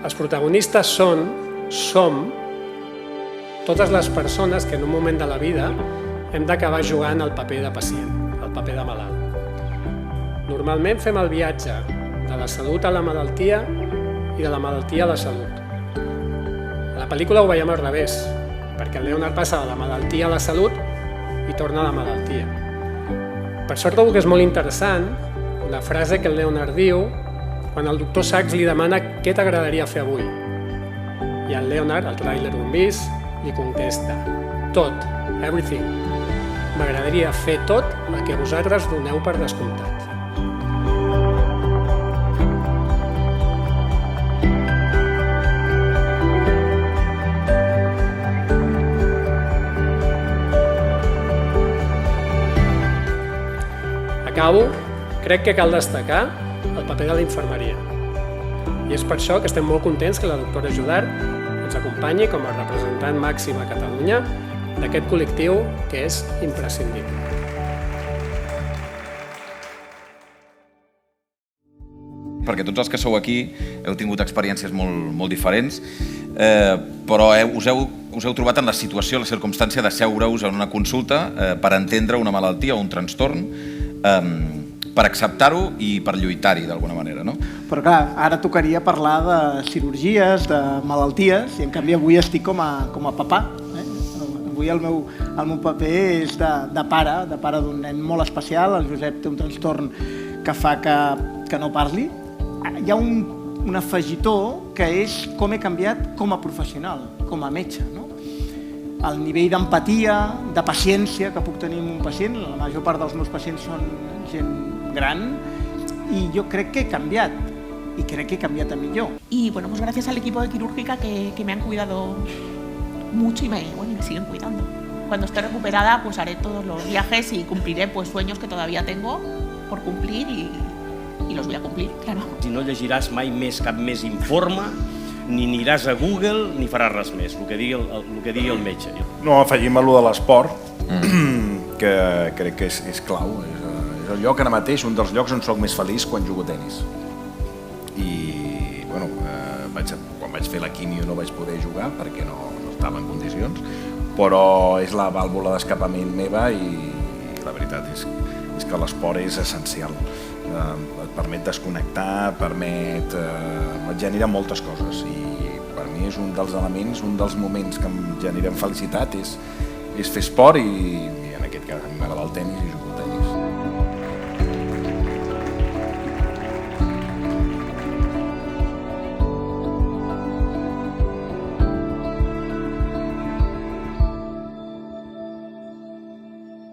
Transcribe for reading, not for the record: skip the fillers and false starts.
Els protagonistes som totes les persones que en un moment de la vida hem d'acabar jugant el paper de pacient, el paper de malalt. Normalment fem el viatge de la salut a la malaltia i de la malaltia a la salut. A la pel·lícula ho veiem al revés, perquè el Leonard passa de la malaltia a la salut i torna a la malaltia. Per això trobo que és molt interessant una frase que el Leonard diu quan el doctor Sachs li demana què t'agradaria fer avui. I el Leonard, el tràiler ho hem vist, li contesta tot, everything. M'agradaria fer tot el que vosaltres doneu per descomptat. Acabo, crec que cal destacar el paper de la infermeria. I és per això que estem molt contents que la doctora Judart ens acompanyi com a representant màxim a Catalunya d'aquest col·lectiu que és imprescindible. Perquè tots els que sou aquí heu tingut experiències molt diferents, però us heu trobat en la situació, la circumstància de seure-us en una consulta per entendre una malaltia o un trastorn, per acceptar-ho i per lluitar-hi d'alguna manera, no? Però clar, ara tocaria parlar de cirurgies, de malalties, i en canvi avui estic com a papà. Avui el meu paper és de pare d'un nen molt especial. El Josep té un trastorn que fa que no parli. Hi ha un afegitó que és com he canviat com a professional, com a metge, no? El nivell d'empatia, de paciència que puc tenir amb un pacient. La major part dels meus pacients són gent gran y yo creo que he cambiado y creo que he cambiado a millor. Y bueno, pues gracias al equipo de quirúrgica que me han cuidado mucho y me siguen cuidando. Cuando esté recuperada pues haré todos los viajes y cumpliré pues sueños que todavía tengo por cumplir y los voy a cumplir, claro. Si no llegiràs mai cap més informe, ni aniràs a Google ni faràs res més, el que digui el metge. No, afegim a lo de l'esport, que crec que és clau. És el lloc ara mateix, un dels llocs on soc més feliç quan jugo a tenis. I, bueno, quan vaig fer la quimio no vaig poder jugar perquè no estava en condicions, però és la vàlvula d'escapament meva i la veritat és que l'esport és essencial. Et permet desconnectar, et genera moltes coses i per mi és un dels elements, un dels moments que em generen felicitat és fer esport i en aquest cas m'agrada el tenis i jugar.